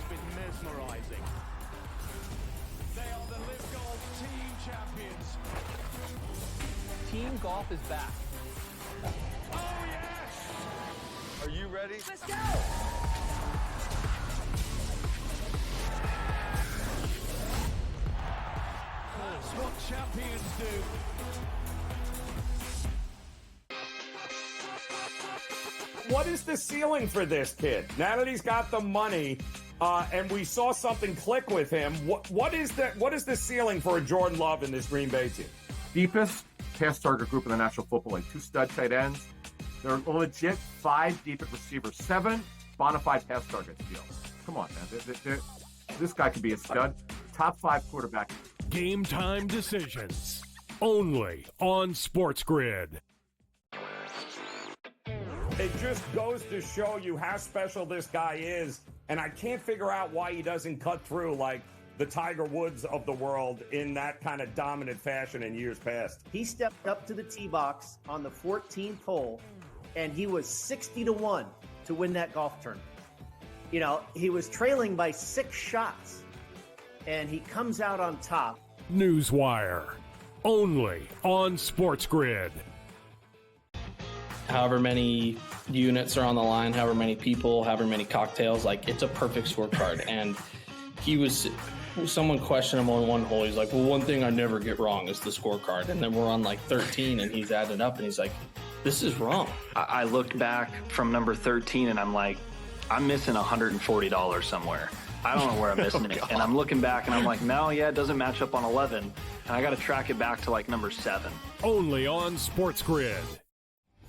been mesmerizing. They are the Live Golf Team Champions. Team golf is back. Oh, yes! Are you ready? Let's go! That's what champions do. What is the ceiling for this kid? Now that he's got the money, and we saw something click with him, what is the ceiling for a Jordan Love in this Green Bay team? Deepest pass target group in the National Football League. 2 stud tight ends. They're legit 5 deep at receiver, 7 bona fide pass target deals. Come on, man. This guy could be a stud. Top 5 quarterback. Game time decisions. Only on SportsGrid. It just goes to show you how special this guy is, and I can't figure out why he doesn't cut through like the Tiger Woods of the world in that kind of dominant fashion in years past. He stepped up to the tee box on the 14th hole, and he was 60-1 to win that golf tournament. You know, he was trailing by 6 shots, and he comes out on top. Newswire. Only on SportsGrid. However many units are on the line, however many people, however many cocktails, like it's a perfect scorecard. And someone questioned him on one hole. He's like, well, one thing I never get wrong is the scorecard. And then we're on like 13 and he's added up and he's like, this is wrong. I looked back from number 13 and I'm like, I'm missing $140 somewhere. I don't know where I'm missing it. And I'm looking back and I'm like, no, yeah, it doesn't match up on 11. And I got to track it back to like number 7. Only on SportsGrid.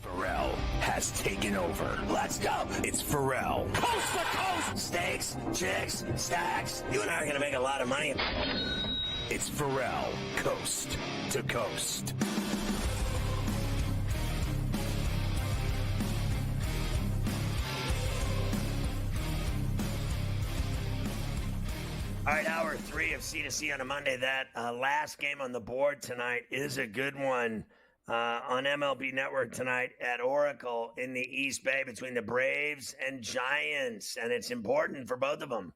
Ferrall has taken over. Let's go. It's Ferrall. Coast to coast. Steaks, chicks, stacks. You and I are going to make a lot of money. It's Ferrall. Coast to coast. All right, hour 3 of C2C on a Monday. That last game on the board tonight is a good one. On MLB Network tonight at Oracle in the East Bay between the Braves and Giants, and it's important for both of them.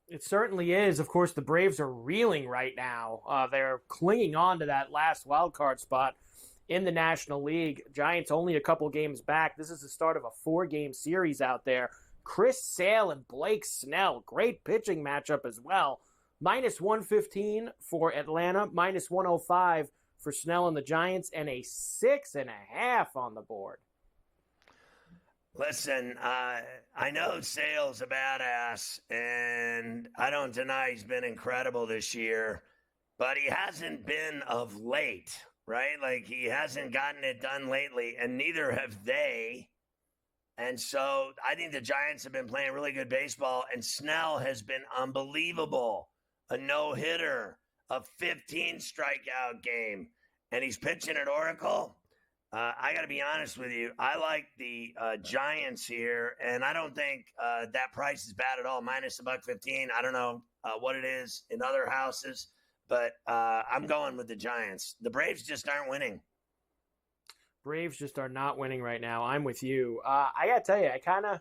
It certainly is. Of course, the Braves are reeling right now. They're clinging on to that last wild card spot in the National League. Giants only a couple games back. This is the start of a 4-game series out there. Chris Sale and Blake Snell, great pitching matchup as well. Minus 115 for Atlanta, minus 105 for Snell and the Giants, and a 6.5 on the board. Listen, I know Sale's a badass, and I don't deny he's been incredible this year, but he hasn't been of late, right? Like, he hasn't gotten it done lately, and neither have they. And so I think the Giants have been playing really good baseball, and Snell has been unbelievable. A no-hitter, a 15 strikeout game, and he's pitching at Oracle. I got to be honest with you. I like the Giants here, and I don't think that price is bad at all. Minus $1.15. I don't know what it is in other houses, but I'm going with the Giants. The Braves just aren't winning. Braves just are not winning right now. I'm with you. I got to tell you, I kind of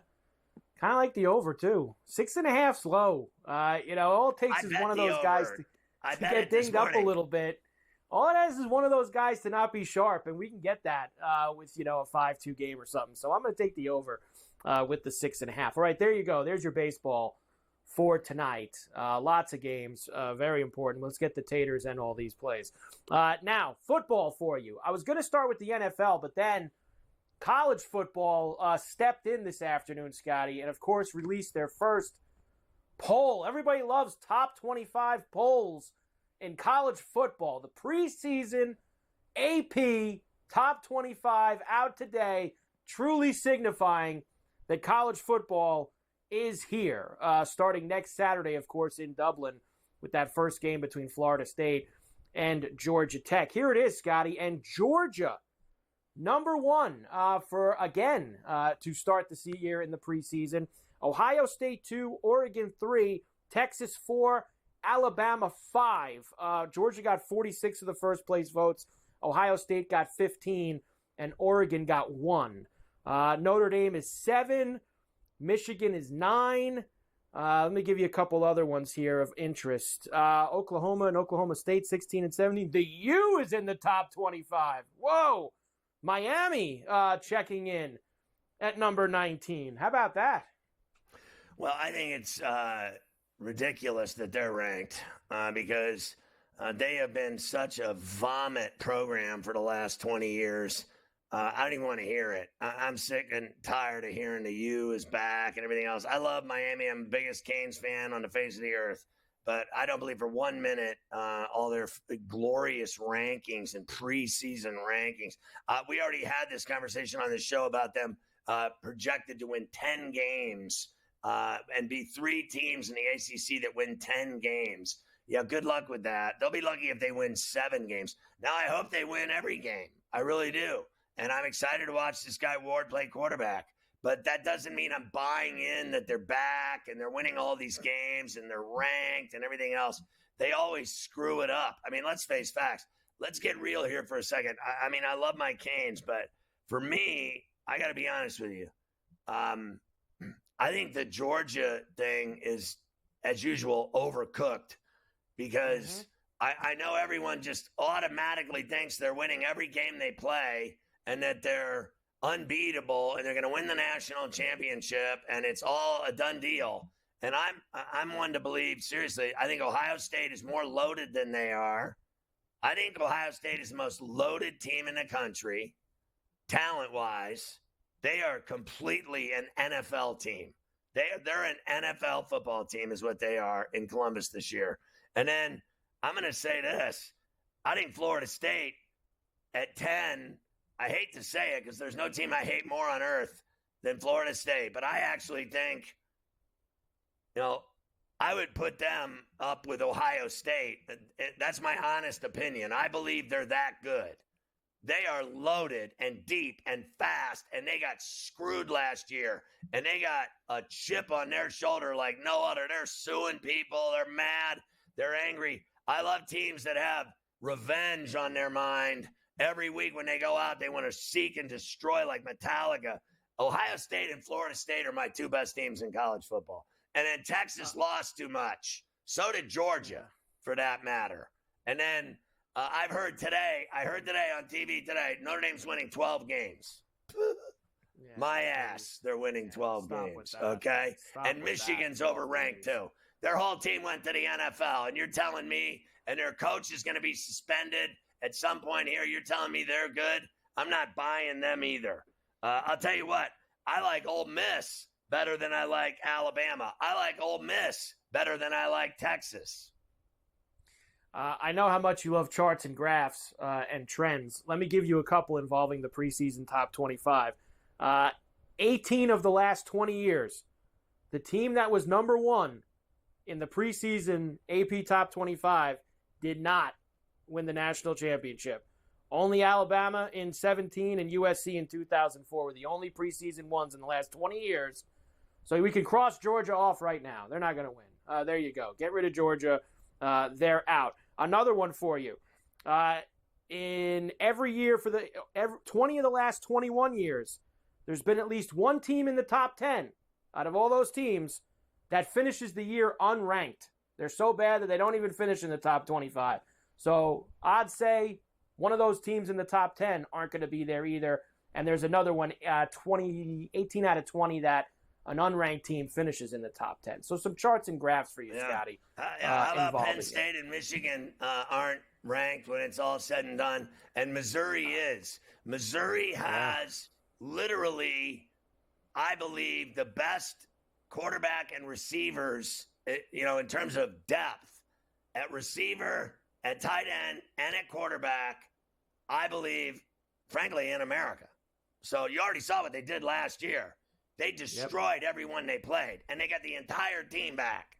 like the over, too. 6.5's low. All it takes is one of those guys to get dinged up a little bit. All it has is one of those guys to not be sharp, and we can get that with, a 5-2 game or something. So I'm going to take the over with the 6.5. All right, there you go. There's your baseball for tonight. Lots of games, very important. Let's get the taters and all these plays. Now, football for you. I was going to start with the NFL, but then college football stepped in this afternoon, Scotty, and, of course, released their first poll. Everybody loves top 25 polls in college football. The preseason AP top 25 out today, truly signifying that college football is here, starting next Saturday, of course, in Dublin with that first game between Florida State and Georgia Tech. Here it is, Scotty, and Georgia, number 1 to start the year in the preseason. Ohio State 2, Oregon 3, Texas 4, Alabama 5. Georgia got 46 of the first place votes. Ohio State got 15, and Oregon got 1. Notre Dame is 7. Michigan is 9. Let me give you a couple other ones here of interest. Oklahoma and Oklahoma State, 16 and 17. The U is in the top 25. Whoa! Miami checking in at number 19. How about that? Well, I think it's ridiculous that they're ranked because they have been such a vomit program for the last 20 years. I don't even want to hear it. I'm sick and tired of hearing the U is back and everything else. I love Miami. I'm the biggest Canes fan on the face of the earth. But I don't believe for 1 minute all their glorious rankings and preseason rankings. We already had this conversation on the show about them projected to win 10 games and be 3 teams in the ACC that win 10 games. Yeah, good luck with that. They'll be lucky if they win 7 games. Now, I hope they win every game. I really do. And I'm excited to watch this guy Ward play quarterback. But that doesn't mean I'm buying in that they're back and they're winning all these games and they're ranked and everything else. They always screw it up. I mean, let's face facts. Let's get real here for a second. I mean, I love my Canes, but for me, I got to be honest with you. I think the Georgia thing is, as usual, overcooked because I know everyone just automatically thinks they're winning every game they play and that they're unbeatable and they're going to win the national championship and it's all a done deal. And I'm one to believe, seriously, I think Ohio State is more loaded than they are. I think Ohio State is the most loaded team in the country, talent-wise. They are completely an NFL team. They're an NFL football team is what they are in Columbus this year. And then I'm going to say this. I think Florida State at 10, I hate to say it because there's no team I hate more on earth than Florida State. But I actually think, I would put them up with Ohio State. That's my honest opinion. I believe they're that good. They are loaded and deep and fast, and they got screwed last year. And they got a chip on their shoulder like no other. They're suing people. They're mad. They're angry. I love teams that have revenge on their mind. Every week when they go out, they want to seek and destroy like Metallica. Ohio State and Florida State are my 2 best teams in college football. And then Texas lost too much. So did Georgia, for that matter. And then I heard today on TV today, Notre Dame's winning 12 games. My ass, they're winning 12 games, okay? And Michigan's overranked too. Their whole team went to the NFL, and you're telling me, and their coach is going to be suspended at some point here, you're telling me they're good? I'm not buying them either. I'll tell you what, I like Ole Miss better than I like Alabama. I like Ole Miss better than I like Texas. I know how much you love charts and graphs and trends. Let me give you a couple involving the preseason top 25. 18 of the last 20 years, the team that was number 1 in the preseason AP top 25 did not win the national championship. Only Alabama in 17 and USC in 2004 were the only preseason ones in the last 20 years. So we can cross Georgia off right now. They're not going to win. There you go. Get rid of Georgia. They're out. Another one for you. In every year for 20 of the last 21 years, there's been at least one team in the top 10 out of all those teams that finishes the year unranked. They're so bad that they don't even finish in the top 25. So I'd say one of those teams in the top 10 aren't going to be there either. And there's another one, 18 out of 20, that an unranked team finishes in the top 10. So some charts and graphs for you, Scotty. How about Penn State and Michigan aren't ranked when it's all said and done? And Missouri is. Missouri has literally, I believe, the best quarterback and receivers, in terms of depth at receiver, at tight end, and at quarterback, I believe, frankly, in America. So you already saw what they did last year. They destroyed everyone they played, and they got the entire team back.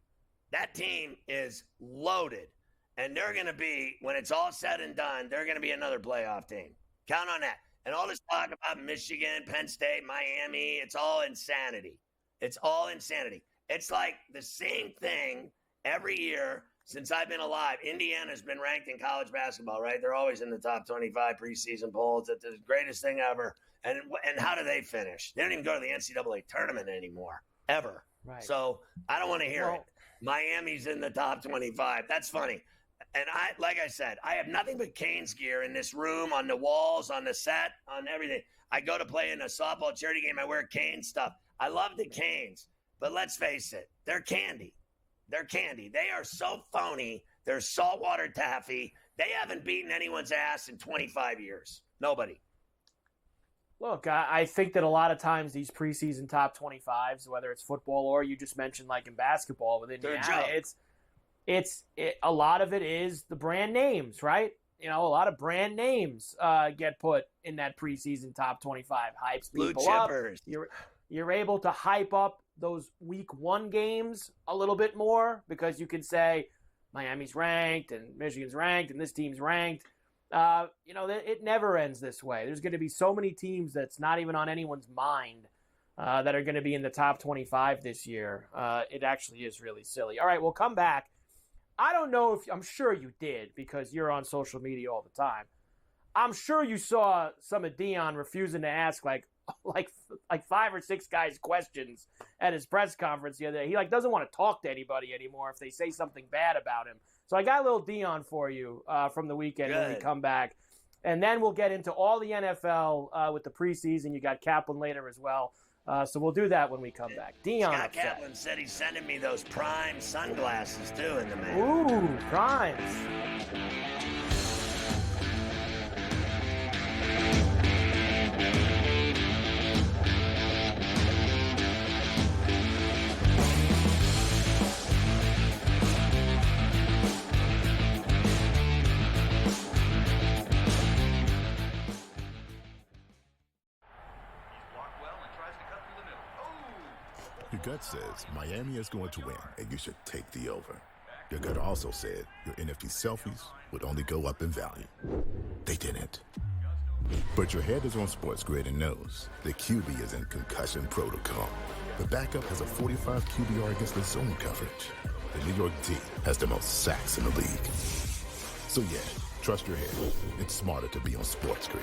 That team is loaded, and they're going to be, when it's all said and done, they're going to be another playoff team. Count on that. And all this talk about Michigan, Penn State, Miami, it's all insanity. It's all insanity. It's like the same thing every year since I've been alive. Indiana's been ranked in college basketball, right? They're always in the top 25 preseason polls. It's the greatest thing ever. And how do they finish? They don't even go to the NCAA tournament anymore, ever. Right. So I don't want to hear it. Miami's in the top 25. That's funny. And like I said, I have nothing but Canes gear in this room, on the walls, on the set, on everything. I go to play in a softball charity game. I wear Canes stuff. I love the Canes, but let's face it, they're candy. They're candy. They are so phony. They're saltwater taffy. They haven't beaten anyone's ass in 25 years. Nobody. Look, I think that a lot of times these preseason top 25s, whether it's football or you just mentioned like in basketball with Indiana, it's a lot of it is the brand names, right? You know, a lot of brand names get put in that preseason top 25. Hypes people up. You're able to hype up those week 1 games a little bit more because you can say Miami's ranked and Michigan's ranked and this team's ranked. It never ends this way. There's going to be so many teams that's not even on anyone's mind that are going to be in the top 25 this year. It actually is really silly. All right, we'll come back. I don't know I'm sure you did because you're on social media all the time. I'm sure you saw some of Deion refusing to ask like 5 or 6 guys questions at his press conference the other day. He doesn't want to talk to anybody anymore if they say something bad about him. So I got a little Deion for you from the weekend when we come back. And then we'll get into all the NFL with the preseason. You got Kaplan later as well. So we'll do that when we come back. Deion Scott Kaplan said he's sending me those Prime sunglasses too in the mail. Ooh, Primes. Your gut says Miami is going to win, and you should take the over. Your gut also said your NFT selfies would only go up in value. They didn't. But your head is on SportsGrid and knows the QB is in concussion protocol. The backup has a 45 QBR against the zone coverage. The New York D has the most sacks in the league. So yeah, trust your head. It's smarter to be on SportsGrid.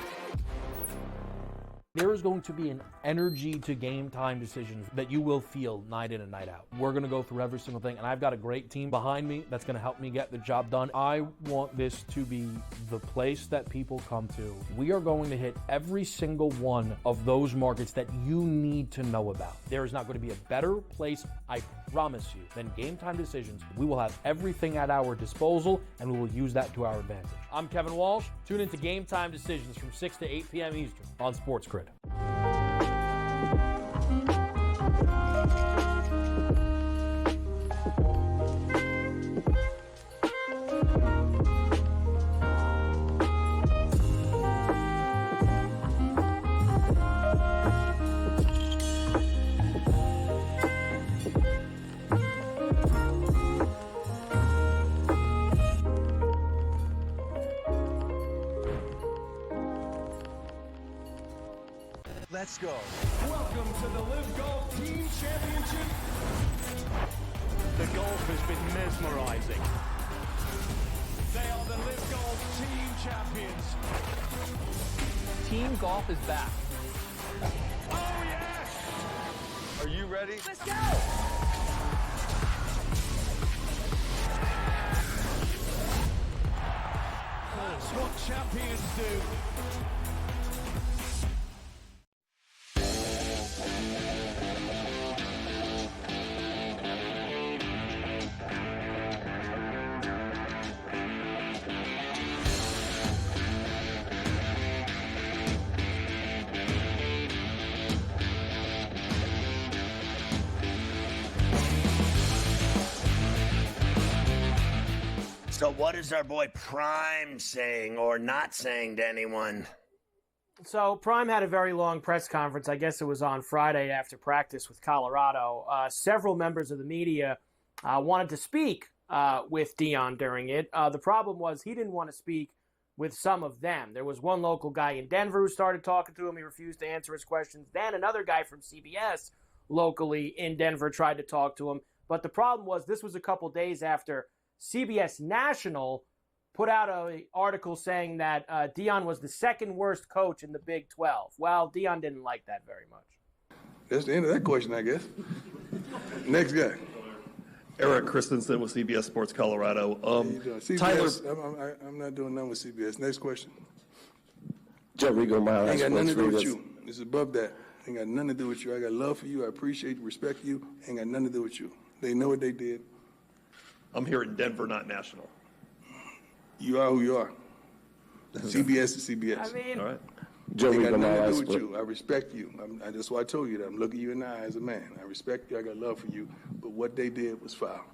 There is going to be an energy to game time decisions that you will feel night in and night out. We're going to go through every single thing, and I've got a great team behind me that's going to help me get the job done. I want this to be the place that people come to. We are going to hit every single one of those markets that you need to know about. There is not going to be a better place, I promise you, than Game Time Decisions. We will have everything at our disposal, and we will use that to our advantage. I'm Kevin Walsh. Tune into Game Time Decisions from 6 to 8 p.m. Eastern on SportsGrid. Let's go. Welcome to the Live Golf Team Championship. The golf has been mesmerizing. They are the Live Golf Team Champions. Team golf is back. Oh, yes! Are you ready? Let's go! That's what champions do. So what is our boy Prime saying or not saying to anyone? So Prime had a very long press conference. I guess it was on Friday after practice with Colorado. Several members of the media wanted to speak with Deion during it. The problem was he didn't want to speak with some of them. There was one local guy in Denver who started talking to him. He refused to answer his questions. Then another guy from CBS locally in Denver tried to talk to him. But the problem was this was a couple days after CBS National put out an article saying that Deion was the second worst coach in the Big 12. Well, Deion didn't like that very much. That's the end of that question, I guess. Next guy. Eric Christensen with CBS Sports Colorado. CBS, Tyler, I'm not doing nothing with CBS. Next question. Joe Rigo, Ain't got nothing to do with you. It's above that. Ain't got nothing to do with you. I got love for you. I appreciate you, respect you. Ain't got nothing to do with you. They know what they did. I'm here in Denver, not national. You are who you are. CBS is CBS. I mean, all right. Joe Rigo, nothing to do with you. I respect you. That's why I told you that. I'm looking you in the eye as a man. I respect you. I got love for you. But what they did was foul.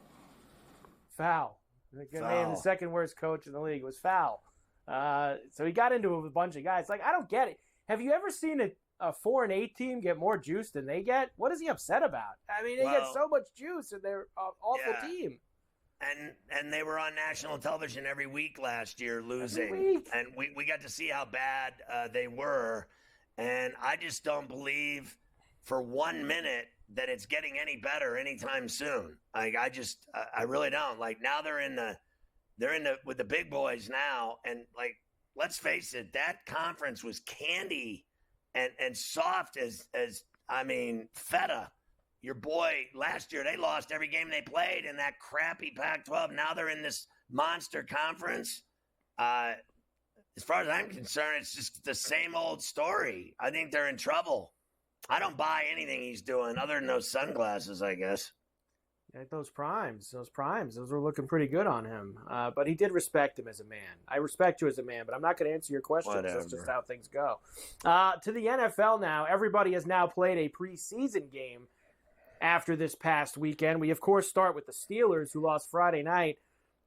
Foul. They named the second worst coach in the league. It was foul. So he got into it with a bunch of guys. Like, I don't get it. Have you ever seen a 4-8 team get more juice than they get? What is he upset about? I mean, they get so much juice and they're an awful team. And they were on national television every week last year losing. And we got to see how bad they were. And I just don't believe for 1 minute that it's getting any better anytime soon. Like, I really don't. Like, now they're in the with the big boys now. And, like, let's face it, that conference was candy and soft as I mean, feta. Your boy, last year, they lost every game they played in that crappy Pac-12. Now they're in this monster conference. As far as I'm concerned, it's just the same old story. I think they're in trouble. I don't buy anything he's doing other than those sunglasses, I guess. Yeah, those primes, those were looking pretty good on him. But he did respect him as a man. I respect you as a man, but I'm not going to answer your questions. Whatever. That's just how things go. To the NFL now. Everybody has now played a preseason game after this past weekend. We, of course, start with the Steelers, who lost Friday night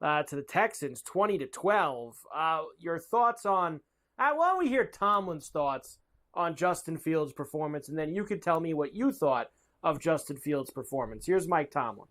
to the Texans 20-12. Your thoughts on why don't we hear Tomlin's thoughts on Justin Fields' performance, and then you can tell me what you thought of Justin Fields' performance. Here's Mike Tomlin.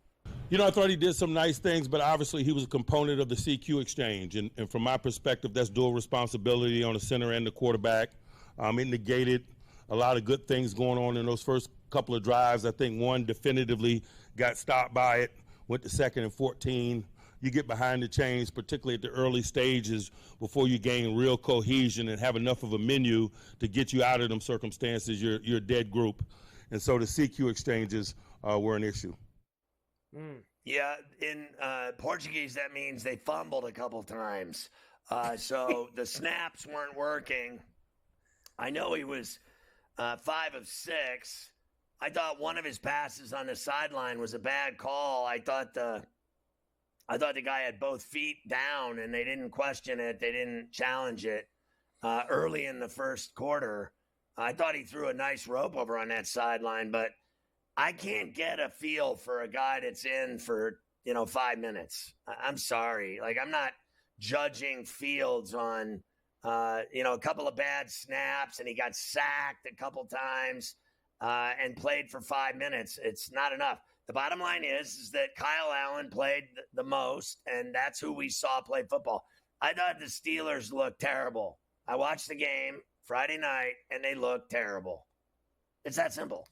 You know, I thought he did some nice things, but obviously he was a component of the CQ exchange. And from my perspective, that's dual responsibility on the center and the quarterback. It negated a lot of good things going on in those first couple of drives. I think one definitively got stopped by it, went to 2nd and 14. You get behind the chains, particularly at the early stages, before you gain real cohesion and have enough of a menu to get you out of them circumstances. You're a dead group. And so the CQ exchanges were an issue. Yeah, in Portuguese, that means they fumbled a couple times. So the snaps weren't working. I know he was 5 of 6. I thought one of his passes on the sideline was a bad call. I thought the guy had both feet down, and they didn't question it. They didn't challenge it early in the first quarter. I thought he threw a nice rope over on that sideline, but I can't get a feel for a guy that's in for, 5 minutes. I'm sorry. Like, I'm not judging Fields on, a couple of bad snaps, and he got sacked a couple times and played for 5 minutes. It's not enough. The bottom line is that Kyle Allen played the most, and that's who we saw play football. I thought the Steelers looked terrible. I watched the game Friday night, and they looked terrible. It's that simple.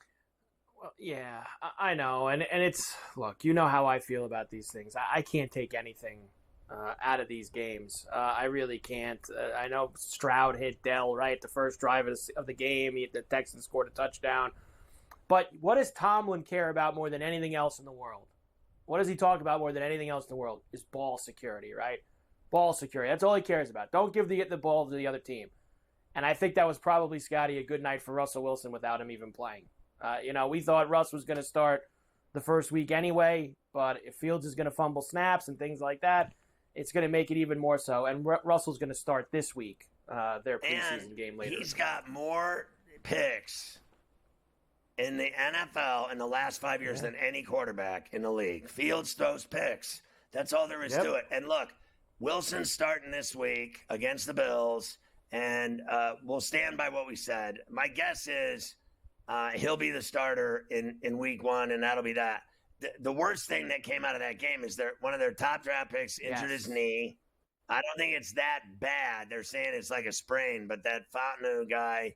Well, yeah, I know. And it's, look, you know how I feel about these things. I can't take anything out of these games. I really can't. I know Stroud hit Dell right the first drive of the game. The Texans scored a touchdown. But what does Tomlin care about more than anything else in the world? What does he talk about more than anything else in the world? Is ball security, right? Ball security. That's all he cares about. Don't give the ball to the other team. And I think that was probably, Scotty, a good night for Russell Wilson without him even playing. We thought Russ was going to start the first week anyway, but if Fields is going to fumble snaps and things like that, it's going to make it even more so. And Russell's going to start this week, their preseason game later. He's got more picks in the NFL in the last 5 years than any quarterback in the league. Fields throws picks. That's all there is to it. And look, Wilson's starting this week against the Bills, and we'll stand by what we said. My guess is he'll be the starter in week 1, and that'll be that. The worst thing that came out of that game is one of their top draft picks injured his knee. I don't think it's that bad. They're saying it's like a sprain, but that Fontenot guy,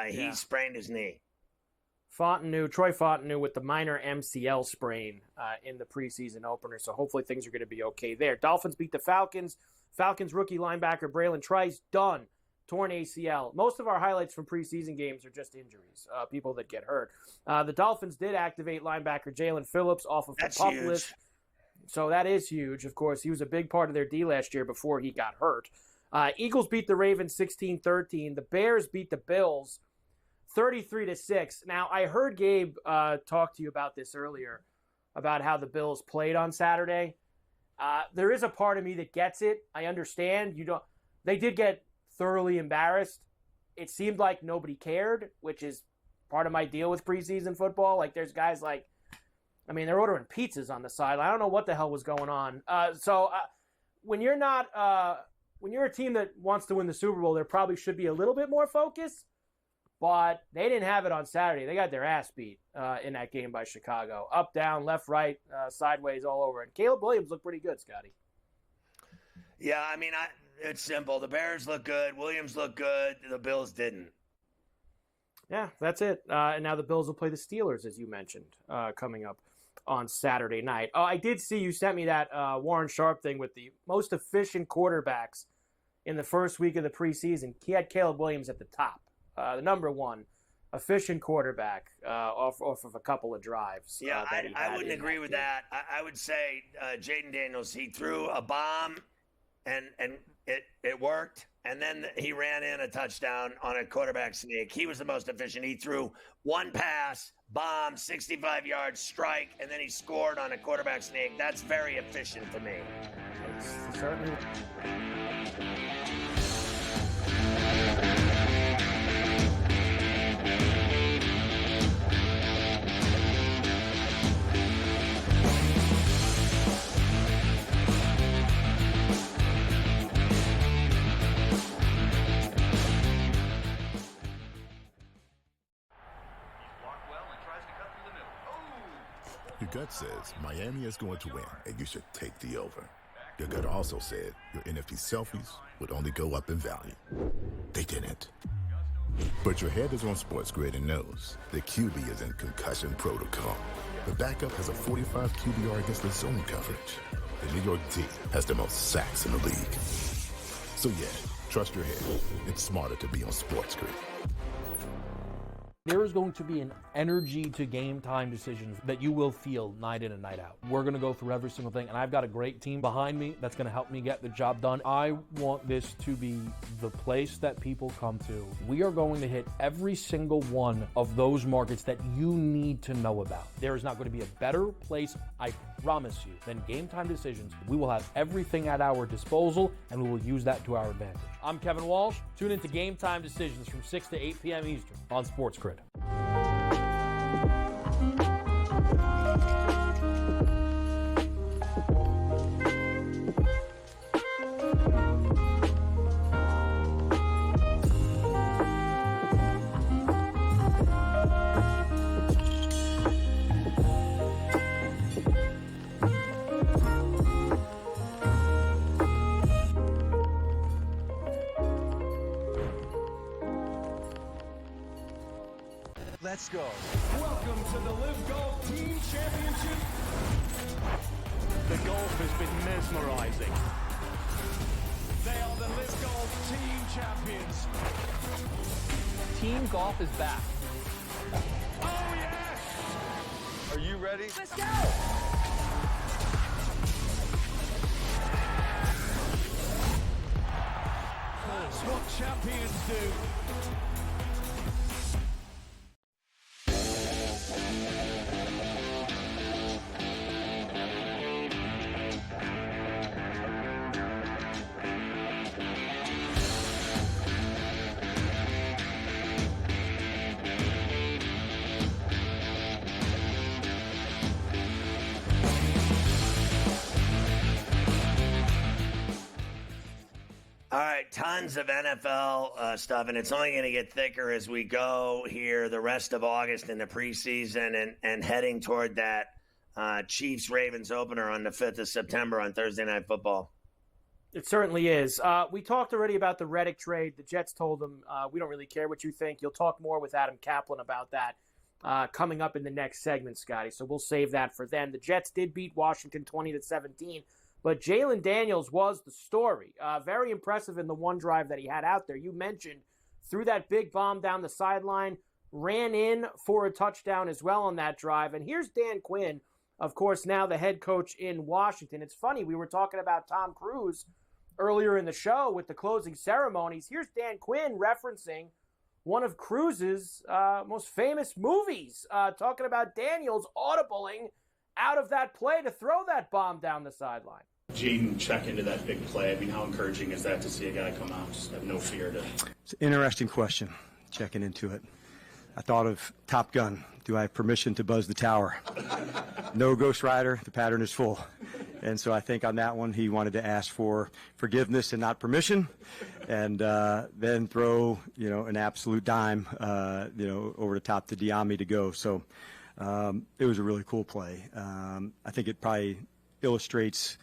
he sprained his knee. Troy Fontenot with the minor MCL sprain in the preseason opener, so hopefully things are going to be okay there. Dolphins beat the Falcons. Falcons rookie linebacker Braylon Trice done torn ACL. Most of our highlights from preseason games are just injuries, people that get hurt. The Dolphins did activate linebacker Jalen Phillips off of the PUP list. So that is huge. Of course, he was a big part of their D last year before he got hurt. Eagles beat the Ravens 16-13. The Bears beat the Bills 33-6. Now, I heard Gabe talk to you about this earlier, about how the Bills played on Saturday. There is a part of me that gets it. I understand. They did get thoroughly embarrassed. It seemed like nobody cared, which is part of my deal with preseason football. Like, there's guys like, they're ordering pizzas on the side. I don't know what the hell was going on. When you're a team that wants to win the Super Bowl, there probably should be a little bit more focus. But they didn't have it on Saturday. They got their ass beat in that game by Chicago. Up, down, left, right, sideways, all over. And Caleb Williams looked pretty good, Scotty. Yeah, it's simple. The Bears look good. Williams looked good. The Bills didn't. Yeah, that's it. And now the Bills will play the Steelers, as you mentioned, coming up on Saturday night. Oh, I did see you sent me that Warren Sharp thing with the most efficient quarterbacks in the first week of the preseason. He had Caleb Williams at the top, the number one efficient quarterback off of a couple of drives. Yeah, I wouldn't agree with that. I would say Jaden Daniels, he threw a bomb and it worked. And then he ran in a touchdown on a quarterback sneak. He was the most efficient. He threw one pass, bomb, 65 yards, strike, and then he scored on a quarterback sneak. That's very efficient to me. It's certainly. Your gut says Miami is going to win, and you should take the over. Your gut also said your NFT selfies would only go up in value. They didn't. But your head is on SportsGrid and knows the QB is in concussion protocol. The backup has a 45 QBR against the zone coverage. The New York D has the most sacks in the league. So yeah, trust your head. It's smarter to be on SportsGrid. There is going to be an energy to game time decisions that you will feel night in and night out. We're going to go through every single thing, and I've got a great team behind me that's going to help me get the job done. I want this to be the place that people come to. We are going to hit every single one of those markets that you need to know about. There is not going to be a better place, I promise you, than Game Time Decisions. We will have everything at our disposal, and we will use that to our advantage. I'm Kevin Walsh. Tune into Game Time Decisions from 6 to 8 p.m. Eastern on SportsGrid. Let's go. Welcome to the Live Golf Team Championship. The golf has been mesmerizing. They are the Live Golf Team champions. Team golf is back. Oh, yes! Are you ready? Let's go! That's what champions do. All right, tons of NFL stuff, and it's only going to get thicker as we go here the rest of August in the preseason and heading toward that Chiefs-Ravens opener on the 5th of September on Thursday Night Football. It certainly is. We talked already about the Reddick trade. The Jets told them, we don't really care what you think. You'll talk more with Adam Kaplan about that coming up in the next segment, Scotty. So we'll save that for then. The Jets did beat Washington 20-17, But Jalen Daniels was the story. Very impressive in the one drive that he had out there. You mentioned threw that big bomb down the sideline, ran in for a touchdown as well on that drive. And here's Dan Quinn, of course, now the head coach in Washington. It's funny, we were talking about Tom Cruise earlier in the show with the closing ceremonies. Here's Dan Quinn referencing one of Cruise's most famous movies, talking about Daniels audibling out of that play to throw that bomb down the sideline. Jaden check into that big play. I mean, how encouraging is that to see a guy come out, just have no fear to... It's an interesting question, checking into it. I thought of Top Gun. Do I have permission to buzz the tower? No, Ghost Rider, the pattern is full. And so I think on that one, he wanted to ask for forgiveness and not permission, and then throw, an absolute dime, over the top to Diami to go. So it was a really cool play. I think it probably illustrates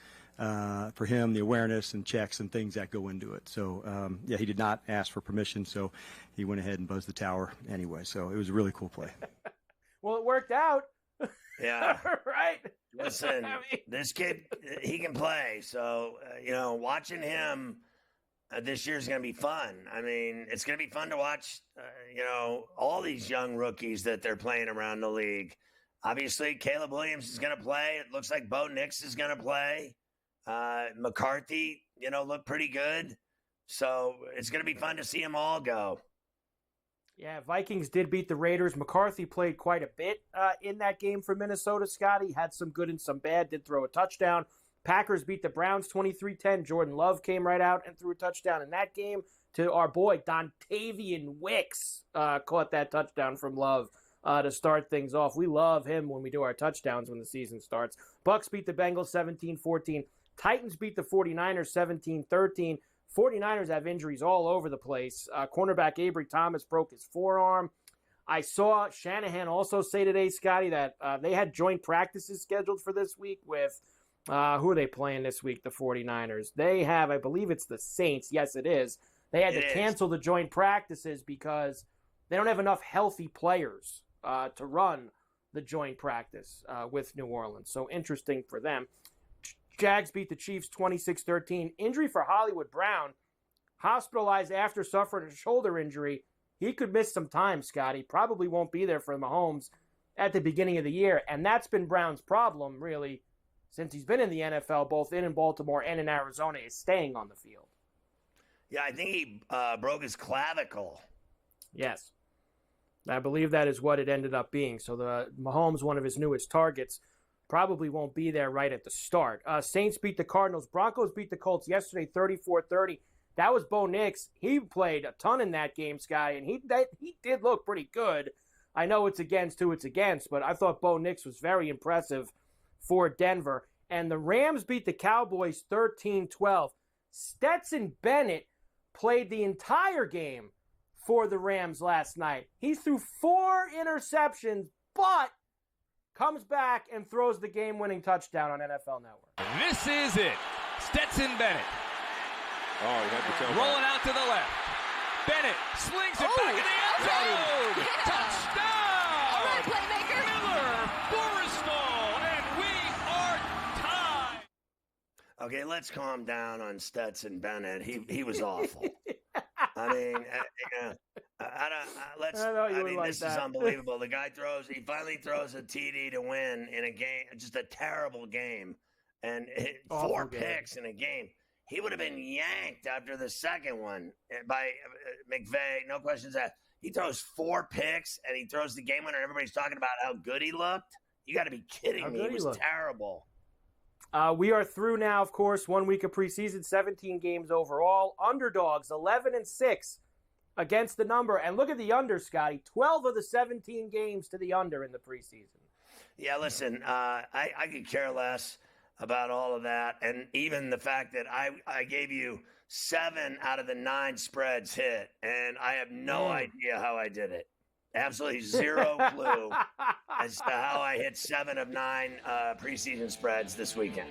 for him the awareness and checks and things that go into it. So, he did not ask for permission, so he went ahead and buzzed the tower anyway. So it was a really cool play. Well, it worked out. Yeah. Right. Listen, this kid, he can play. So, watching him this year is going to be fun. I mean, it's going to be fun to watch, all these young rookies that they're playing around the league. Obviously, Caleb Williams is going to play. It looks like Bo Nix is going to play. McCarthy, looked pretty good. So it's going to be fun to see them all go. Yeah, Vikings did beat the Raiders. McCarthy played quite a bit in that game for Minnesota, Scotty. Had some good and some bad, did throw a touchdown. Packers beat the Browns 23-10. Jordan Love came right out and threw a touchdown in that game to our boy Dontavian Wicks. Caught that touchdown from Love to start things off. We love him when we do our touchdowns when the season starts. Bucks beat the Bengals 17-14. Titans beat the 49ers 17-13. 49ers have injuries all over the place. Cornerback Avery Thomas broke his forearm. I saw Shanahan also say today, Scotty, that they had joint practices scheduled for this week with, who are they playing this week, the 49ers? They have, I believe it's the Saints. Yes, it is. They had to cancel the joint practices because they don't have enough healthy players to run the joint practice with New Orleans. So interesting for them. Jags beat the Chiefs 26-13. Injury for Hollywood Brown, hospitalized after suffering a shoulder injury. He could miss some time, Scotty. Probably won't be there for Mahomes at the beginning of the year. And that's been Brown's problem, really, since he's been in the NFL, both in Baltimore and in Arizona, is staying on the field. Yeah, I think he broke his clavicle. Yes. I believe that is what it ended up being. So the Mahomes, one of his newest targets, probably won't be there right at the start. Saints beat the Cardinals. Broncos beat the Colts yesterday 34-30. That was Bo Nix. He played a ton in that game, Scotty, and he did look pretty good. I know it's against who it's against, but I thought Bo Nix was very impressive for Denver. And the Rams beat the Cowboys 13-12. Stetson Bennett played the entire game for the Rams last night. He threw 4 interceptions, but comes back and throws the game-winning touchdown on NFL Network. This is it. Stetson Bennett. Oh, he had to tell rolling out to the left. Bennett slings it back in the end zone. Yeah. Touchdown. All right, playmaker. Miller, Forrestal, and we are tied. Okay, let's calm down on Stetson Bennett. He was awful. I mean, this is unbelievable. The guy he finally throws a TD to win in a game, just a terrible game, and hit 4 picks in a game. He would have been yanked after the second one by McVay. No questions asked. He throws 4 picks and he throws the game winner. Everybody's talking about how good he looked. You got to be kidding me. He was terrible. We are through now, of course, 1 week of preseason, 17 games overall. Underdogs, 11-6 against the number. And look at the under, Scotty. 12 of the 17 games to the under in the preseason. Yeah, listen, I could care less about all of that. And even the fact that I gave you 7 out of the 9 spreads hit. And I have no idea how I did it. Absolutely zero clue as to how I hit 7 of 9 preseason spreads this weekend.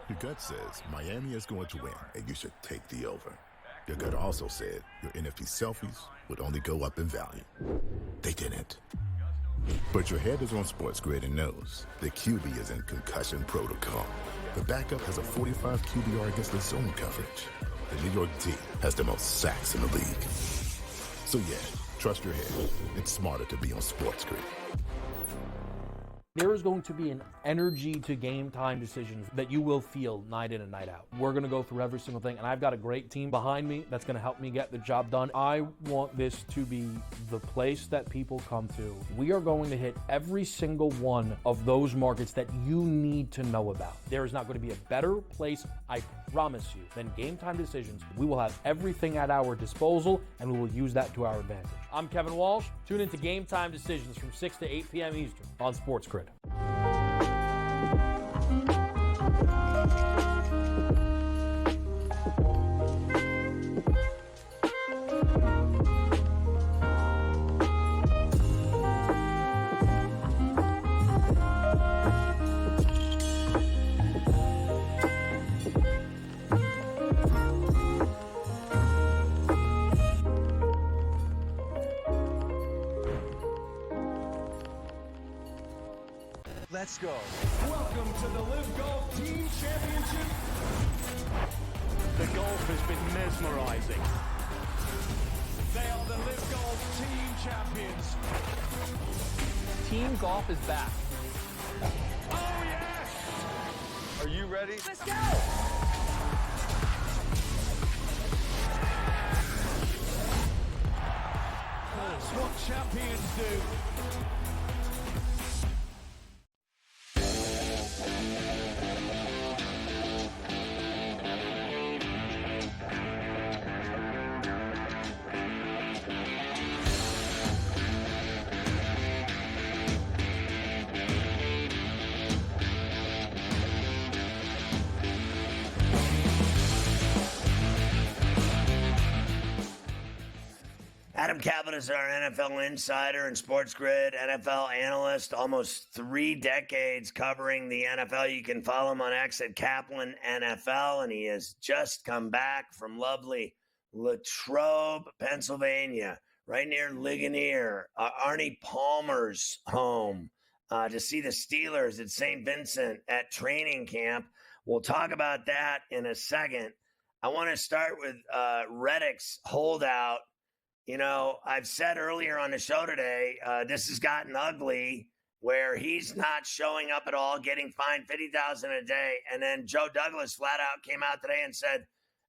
Your gut says Miami is going to win, and you should take the over. Your gut also said your NFT selfies would only go up in value. They didn't. But your head is on SportsGrid and knows the QB is in concussion protocol. The backup has a 45 QBR against the zone coverage. The New York D has the most sacks in the league. So yeah, trust your head. It's smarter to be on SportsGrid. There is going to be an energy to game time decisions that you will feel night in and night out. We're going to go through every single thing, and I've got a great team behind me that's going to help me get the job done. I want this to be the place that people come to. We are going to hit every single one of those markets that you need to know about. There is not going to be a better place, I promise you, than Game Time Decisions. We will have everything at our disposal, and we will use that to our advantage. I'm Kevin Walsh. Tune into Game Time Decisions from 6 to 8 p.m. Eastern on SportsGrid. Let's go. Welcome to the Live Golf Team Championship. The golf has been mesmerizing. They are the Live Golf Team Champions. Team golf is back. Oh, yes! Are you ready? Let's go! That's what champions do. Adam Cabot is our NFL insider and SportsGrid NFL analyst, almost 3 decades covering the NFL. You can follow him on X at Kaplan NFL, and he has just come back from lovely Latrobe, Pennsylvania, right near Ligonier, Arnie Palmer's home, to see the Steelers at St. Vincent at training camp. We'll talk about that in a second. I want to start with Reddick's holdout. You know, I've said earlier on the show today, this has gotten ugly where he's not showing up at all, getting fined $50,000 a day. And then Joe Douglas flat out came out today and said,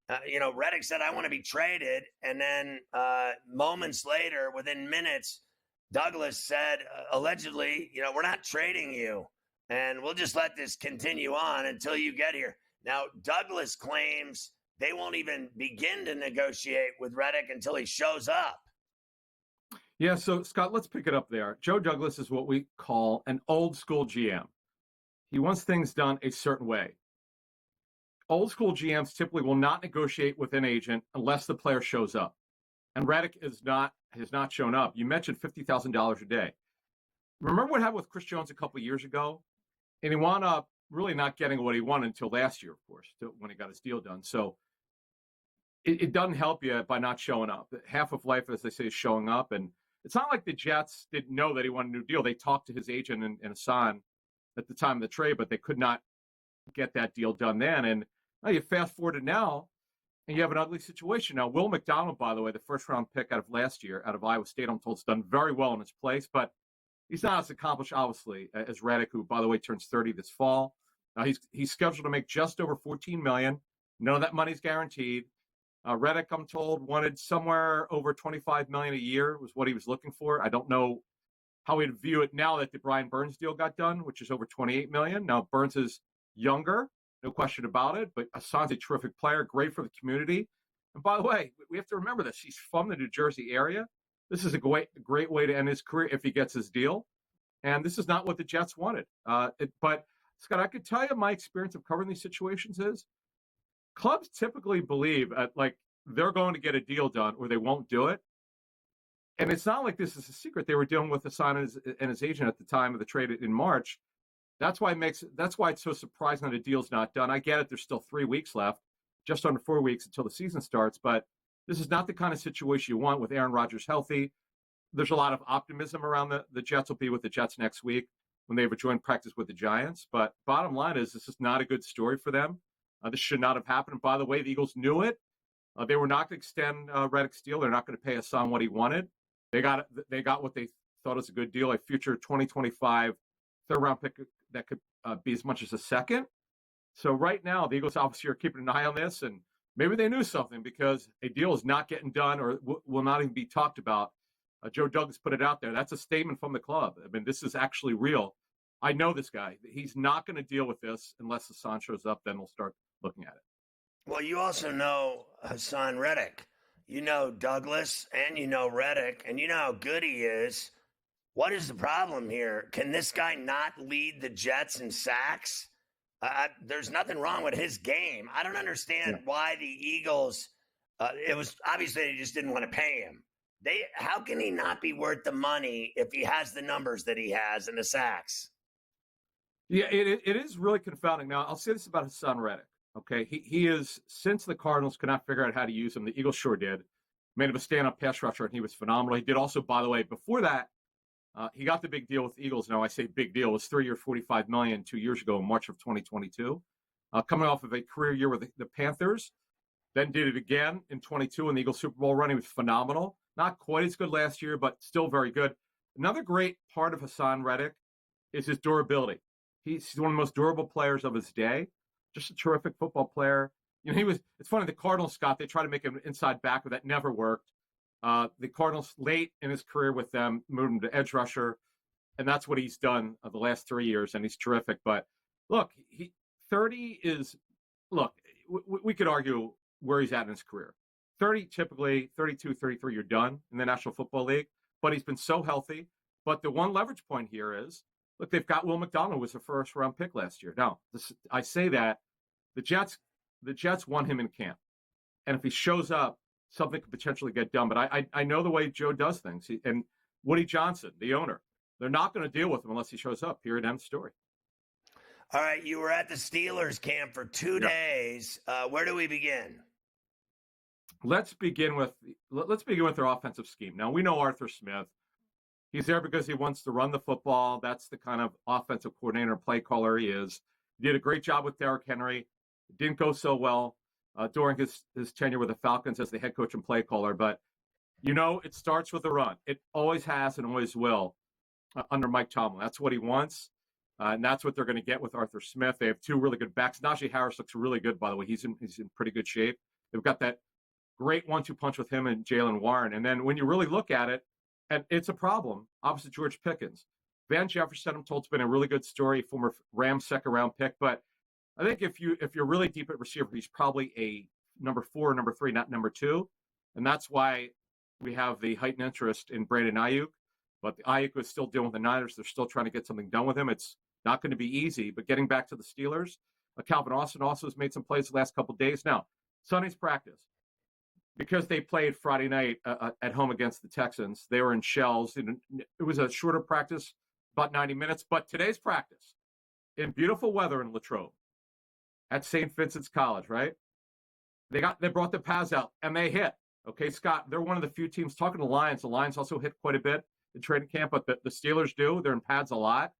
Reddick said, I want to be traded. And then moments later, within minutes, Douglas said, allegedly, we're not trading you. And we'll just let this continue on until you get here. Now, Douglas claims they won't even begin to negotiate with Reddick until he shows up. Yeah, so, Scott, let's pick it up there. Joe Douglas is what we call an old school GM. He wants things done a certain way. Old school GMs typically will not negotiate with an agent unless the player shows up. And Reddick has not shown up. You mentioned $50,000 a day. Remember what happened with Chris Jones a couple of years ago? And he wound up really not getting what he wanted until last year, of course, when he got his deal done. So it doesn't help you by not showing up. Half of life, as they say, is showing up. And it's not like the Jets didn't know that he wanted a new deal. They talked to his agent and Hassan at the time of the trade, but they could not get that deal done then. And now you fast forward to now, and you have an ugly situation. Now, Will McDonald, by the way, the first-round pick out of last year, out of Iowa State, I'm told, has done very well in his place, but he's not as accomplished, obviously, as Reddick, who, by the way, turns 30 this fall. He's scheduled to make just over $14 million. None of that money's guaranteed. Reddick, I'm told, wanted somewhere over $25 million a year was what he was looking for. I don't know how he'd view it now that the Brian Burns deal got done, which is over $28 million. Now, Burns is younger, no question about it, but Hassan's a terrific player, great for the community. And by the way, we have to remember this. He's from the New Jersey area. This is a great way to end his career if he gets his deal. And this is not what the Jets wanted. But, Scott, I could tell you my experience of covering these situations is clubs typically believe they're going to get a deal done or they won't do it. And it's not like this is a secret. They were dealing with Hassan and his agent at the time of the trade in March That's why it's so surprising that a deal's not done. I get it. There's still 3 weeks left, just under 4 weeks until the season starts. But this is not the kind of situation you want with Aaron Rodgers healthy. There's a lot of optimism around the Jets will be with the Jets next week when they have a joint practice with the Giants. But bottom line is this is not a good story for them. This should not have happened. And by the way, the Eagles knew it. They were not going to extend Reddick's deal. They're not going to pay Hassan what he wanted. They got what they thought was a good deal, a future 2025 third-round pick that could be as much as a second. So right now, the Eagles obviously are keeping an eye on this, and maybe they knew something because a deal is not getting done or will not even be talked about. Joe Douglas put it out there. That's a statement from the club. I mean, this is actually real. I know this guy. He's not going to deal with this unless Hassan shows up. Then we'll start looking at it. Well, you also know Hassan Reddick. You know Douglas, and you know Reddick, and you know how good he is. What is the problem here? Can this guy not lead the Jets in sacks? There's nothing wrong with his game. I don't understand why the Eagles, it was obviously they just didn't want to pay him. How can he not be worth the money if he has the numbers that he has in the sacks? Yeah, it is really confounding. Now, I'll say this about Hassan Reddick. Okay, he is, since the Cardinals could not figure out how to use him, the Eagles sure did. Made him a stand-up pass rusher, and he was phenomenal. He did also, by the way, before that, he got the big deal with the Eagles. Now, I say big deal. It was 3 years, $45 million 2 years ago in March of 2022. Coming off of a career year with the Panthers, then did it again in 22 in the Eagles Super Bowl run. He was phenomenal. Not quite as good last year, but still very good. Another great part of Hassan Reddick is his durability. He's one of the most durable players of his day. Just a terrific football player. You know, it's funny, the Cardinals, Scott, they tried to make him inside backer. That never worked. The Cardinals, late in his career with them, moved him to edge rusher, and that's what he's done the last 3 years, and he's terrific. But look, 30 is, we could argue where he's at in his career. 30, typically, 32, 33, you're done in the National Football League, but he's been so healthy. But the one leverage point here is, look, they've got Will McDonald, who was a first-round pick last year. Now, I say that the Jets want him in camp, and if he shows up, something could potentially get done. But I know the way Joe does things. And Woody Johnson, the owner, they're not going to deal with him unless he shows up. Period. End story. All right, you were at the Steelers camp for 2 days. Where do we begin? Let's begin with their offensive scheme. Now, we know Arthur Smith. He's there because he wants to run the football. That's the kind of offensive coordinator, play caller he is. He did a great job with Derrick Henry. It didn't go so well during his tenure with the Falcons as the head coach and play caller. But, you know, it starts with the run. It always has and always will under Mike Tomlin. That's what he wants, and that's what they're going to get with Arthur Smith. They have 2 really good backs. Najee Harris looks really good, by the way. He's in pretty good shape. They've got that great 1-2 punch with him and Jalen Warren. And then when you really look at it, and it's a problem, opposite George Pickens. Van Jefferson, I'm told, has been a really good story, former Rams second-round pick. But I think if you're really deep at receiver, he's probably a number 4 or number 3, not number 2. And that's why we have the heightened interest in Brandon Ayuk. But Ayuk is still dealing with the Niners. They're still trying to get something done with him. It's not going to be easy. But getting back to the Steelers, Calvin Austin also has made some plays the last couple of days. Now, Sunday's practice, because they played Friday night at home against the Texans, they were in shells. It was a shorter practice, about 90 minutes. But today's practice, in beautiful weather in Latrobe, at St. Vincent's College, right? They brought the pads out, and they hit. Okay, Scott, they're one of the few teams, talking to the Lions. The Lions also hit quite a bit in training camp, but the Steelers do. They're in pads a lot,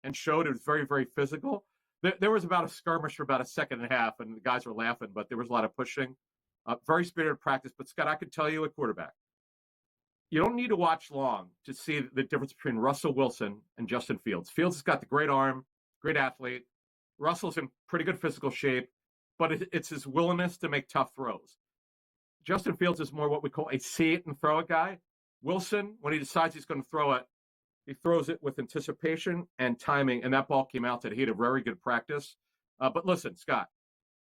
and showed it was very, very physical. There was about a skirmish for about a second and a half, and the guys were laughing, but there was a lot of pushing. Very spirited practice. But, Scott, I could tell you at quarterback, you don't need to watch long to see the difference between Russell Wilson and Justin Fields. Fields has got the great arm, great athlete. Russell's in pretty good physical shape, but it's his willingness to make tough throws. Justin Fields is more what we call a see it and throw it guy. Wilson, when he decides he's going to throw it, he throws it with anticipation and timing, and that ball came out today. He had a very good practice. But listen, Scott,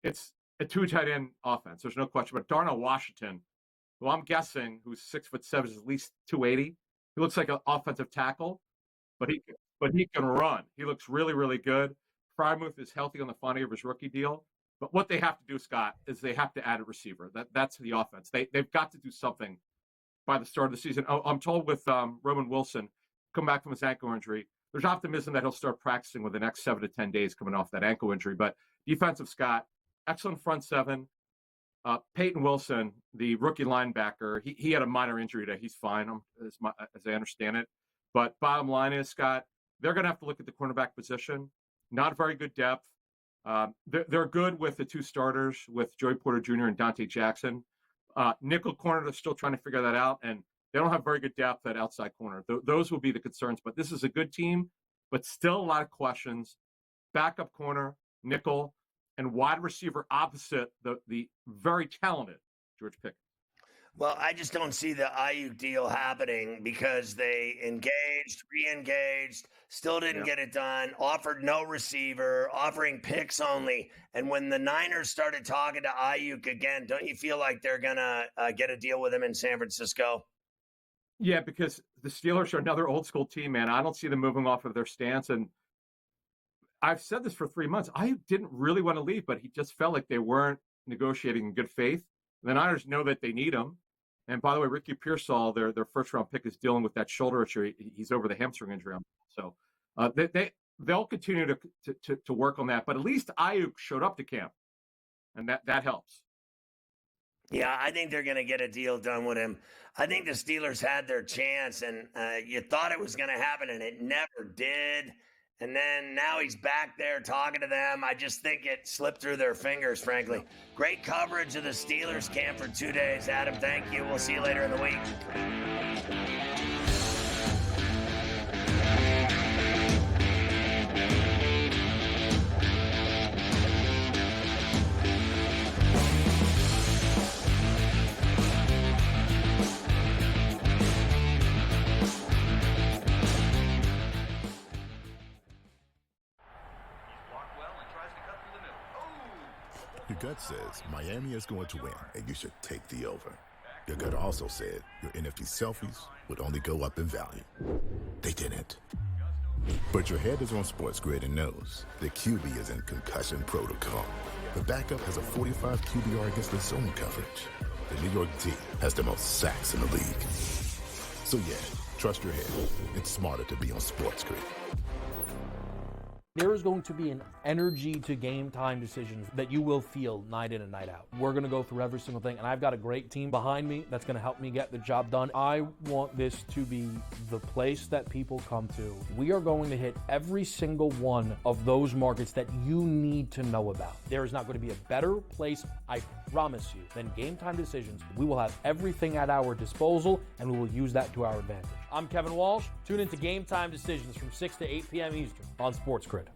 it's a 2 tight end offense. There's no question. But Darnell Washington, who I'm guessing, who's 6'7", is at least 280. He looks like an offensive tackle, but he can run. He looks really, really good. Freiermuth is healthy on the final year of his rookie deal. But what they have to do, Scott, is they have to add a receiver. That's the offense. They've got to do something by the start of the season. I'm told with Roman Wilson, come back from his ankle injury, there's optimism that he'll start practicing within the next 7 to 10 days coming off that ankle injury. But defensive, Scott, excellent front seven. Peyton Wilson, the rookie linebacker, he had a minor injury that he's fine, as I understand it. But bottom line is, Scott, they're going to have to look at the cornerback position. Not very good depth. They're good with the two starters, with Joey Porter Jr. and Dante Jackson. Nickel corner, they're still trying to figure that out, and they don't have very good depth at outside corner. Those will be the concerns. But this is a good team, but still a lot of questions. Backup corner, nickel, and wide receiver opposite the very talented George Pickens. Well, I just don't see the Ayuk deal happening because they engaged, re-engaged, still didn't get it done, offered no receiver, offering picks only. And when the Niners started talking to Ayuk again, don't you feel like they're going to get a deal with him in San Francisco? Yeah, because the Steelers are another old school team, man. I don't see them moving off of their stance. And I've said this for 3 months. I didn't really want to leave, but he just felt like they weren't negotiating in good faith. The Niners know that they need him. And by the way, Ricky Pearsall, their first-round pick, is dealing with that shoulder issue. He's over the hamstring injury. So they'll continue to work on that. But at least Ayuk showed up to camp, and that helps. Yeah, I think they're going to get a deal done with him. I think the Steelers had their chance, and you thought it was going to happen, and it never did. And then now he's back there talking to them. I just think it slipped through their fingers, frankly. Great coverage of the Steelers camp for 2 days. Adam, thank you. We'll see you later in the week. Your gut says Miami is going to win, and you should take the over. Your gut also said your NFT selfies would only go up in value. They didn't. But your head is on SportsGrid and knows the QB is in concussion protocol. The backup has a 45 QBR against the zone coverage. The New York D has the most sacks in the league. So yeah, trust your head. It's smarter to be on SportsGrid. There is going to be an energy to game time decisions that you will feel night in and night out. We're going to go through every single thing, and I've got a great team behind me that's going to help me get the job done. I want this to be the place that people come to. We are going to hit every single one of those markets that you need to know about. There is not going to be a better place, I promise you, than Game Time Decisions. We will have everything at our disposal, and we will use that to our advantage. I'm Kevin Walsh. Tune into Game Time Decisions from 6 to 8 p.m. Eastern on SportsGrid.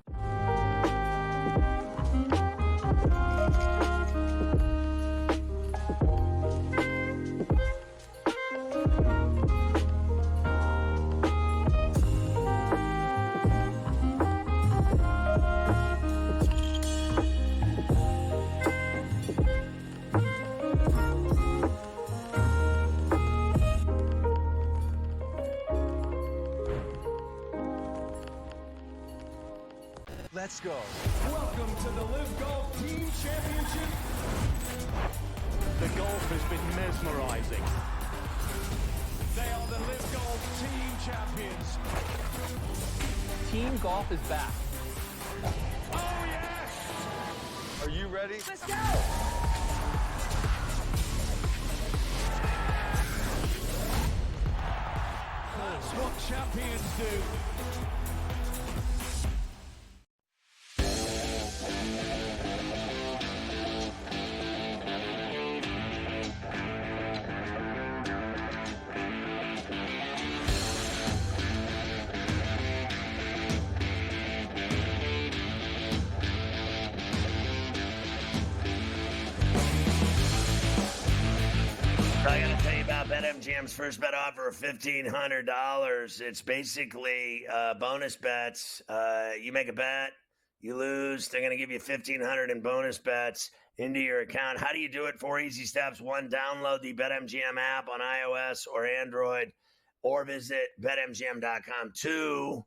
Let's go. Welcome to the Live Golf Team Championship. The golf has been mesmerizing. They are the Live Golf Team champions. Team golf is back. Oh, yes! Are you ready? Let's go! That's what champions do. I got to tell you about BetMGM's first bet offer of $1,500. It's basically bonus bets. You make a bet, you lose. They're going to give you $1,500 in bonus bets into your account. How do you do it? 4 easy steps. 1, download the BetMGM app on iOS or Android, or visit BetMGM.com. 2,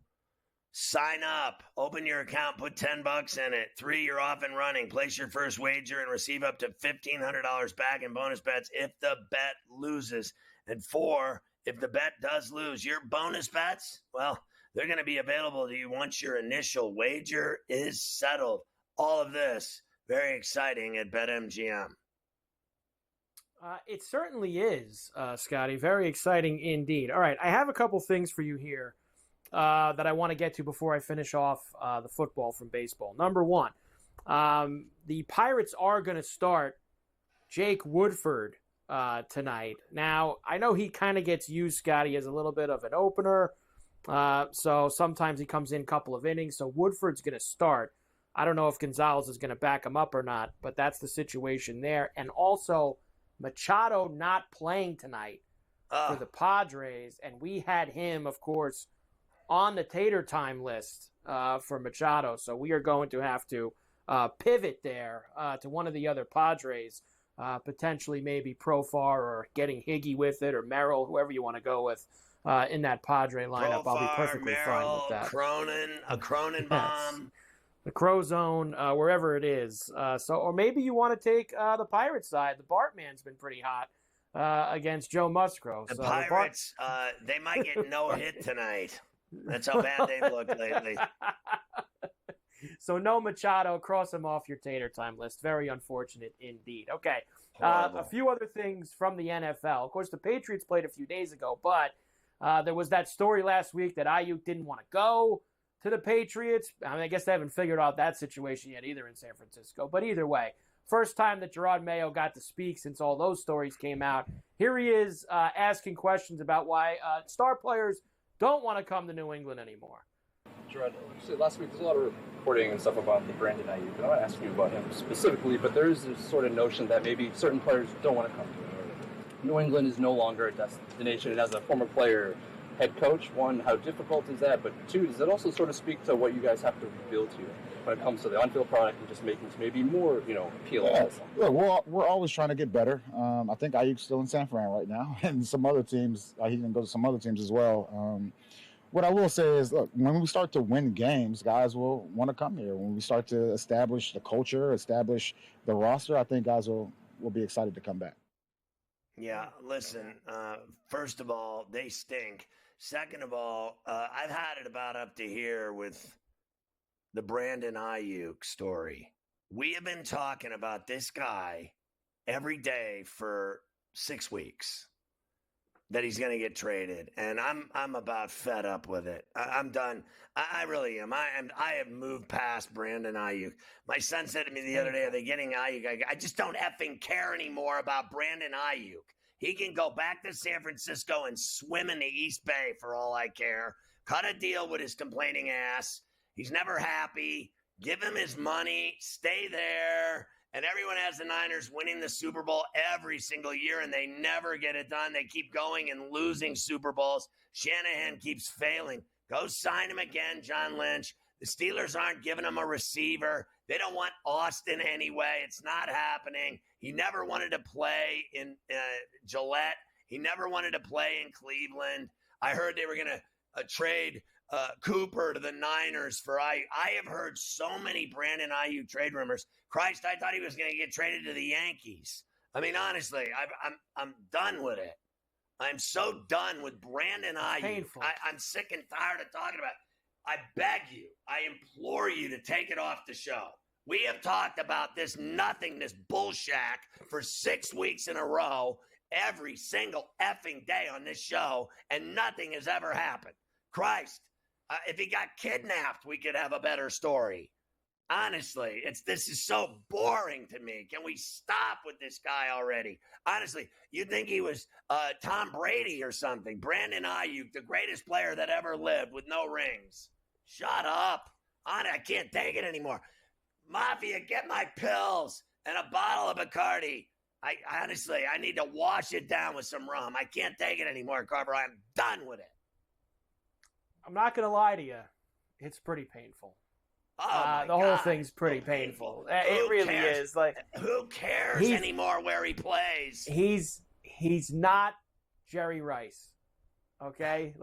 sign up, open your account, put $10 in it. 3, you're off and running. Place your first wager and receive up to $1,500 back in bonus bets if the bet loses. And 4, if the bet does lose, your bonus bets, well, They're going to be available to you once your initial wager is settled. All of this, very exciting at BetMGM. It certainly is, Scotty. Very exciting indeed. All right, I have a couple things for you here that I want to get to before I finish off the football from baseball. Number one, the Pirates are going to start Jake Woodford tonight. Now, I know he kind of gets used, Scotty, as a little bit of an opener. So sometimes he comes in a couple of innings. So Woodford's going to start. I don't know if Gonzalez is going to back him up or not, but that's the situation there. And also, Machado not playing tonight for the Padres, and we had him, of course, on the tater time list for Machado. So we are going to have to pivot there to one of the other Padres, potentially maybe Profar or getting Higgy with it, or Merrill, whoever you want to go with in that Padre lineup. I'll be perfectly fine with that. A Cronin bomb. The Crow Zone, wherever it is. Or maybe you want to take the Pirates side. The Bartman's been pretty hot against Joe Musgrove. The Pirates, they might get no hit tonight. That's how bad they've looked lately. So no Machado, cross him off your tater time list. Very unfortunate indeed. Okay, a few other things from the NFL. Of course, the Patriots played a few days ago, but there was that story last week that Ayuk didn't want to go to the Patriots. I mean, I guess they haven't figured out that situation yet either in San Francisco. But either way, first time that Gerard Mayo got to speak since all those stories came out. Here he is asking questions about why star players don't want to come to New England anymore. Gerard, last week there's a lot of reporting and stuff about the Brandon Ayuk. I want to ask you about him specifically, but there is this sort of notion that maybe certain players don't want to come to New England. New England is no longer a destination. And as a former player, head coach, one, how difficult is that? But two, does it also sort of speak to what you guys have to rebuild here when it comes to the on-field product and just making it maybe more, appealing? Yeah. Look, we're always trying to get better. I think Ayuk's still in San Fran right now, and some other teams. He can go to some other teams as well. What I will say is, look, when we start to win games, guys will want to come here. When we start to establish the culture, establish the roster, I think guys will be excited to come back. Yeah, listen, first of all, they stink. Second of all, I've had it about up to here with the Brandon Ayuk story. We have been talking about this guy every day for 6 weeks, that he's going to get traded, and I'm about fed up with it. I'm done. I really am. I have moved past Brandon Ayuk. My son said to me the other day, "Are they getting Ayuk?" I just don't effing care anymore about Brandon Ayuk. He can go back to San Francisco and swim in the East Bay for all I care. Cut a deal with his complaining ass. He's never happy. Give him his money. Stay there. And everyone has the Niners winning the Super Bowl every single year, and they never get it done. They keep going and losing Super Bowls. Shanahan keeps failing. Go sign him again, John Lynch. The Steelers aren't giving him a receiver. They don't want Austin anyway. It's not happening. He never wanted to play in Gillette. He never wanted to play in Cleveland. I heard they were going to trade Cooper to the Niners for Ayuk. I have heard so many Brandon Ayuk trade rumors. Christ, I thought he was going to get traded to the Yankees. I mean, honestly, I'm done with it. I'm so done with Brandon Ayuk. I'm sick and tired of talking about it. I beg you, I implore you to take it off the show. We have talked about this nothingness bullshack for 6 weeks in a row, every single effing day on this show, and nothing has ever happened. Christ, if he got kidnapped, we could have a better story. Honestly, this is so boring to me. Can we stop with this guy already? Honestly, you'd think he was Tom Brady or something. Brandon Ayuk, the greatest player that ever lived with no rings. Shut up. I can't take it anymore. Mafia, get my pills and a bottle of Bacardi. Honestly, I need to wash it down with some rum. I can't take it anymore, Carver. I'm done with it. I'm not going to lie to you. It's pretty painful. Oh the whole thing's pretty painful. It really is. Like, who cares anymore where he plays? He's not Jerry Rice. Okay,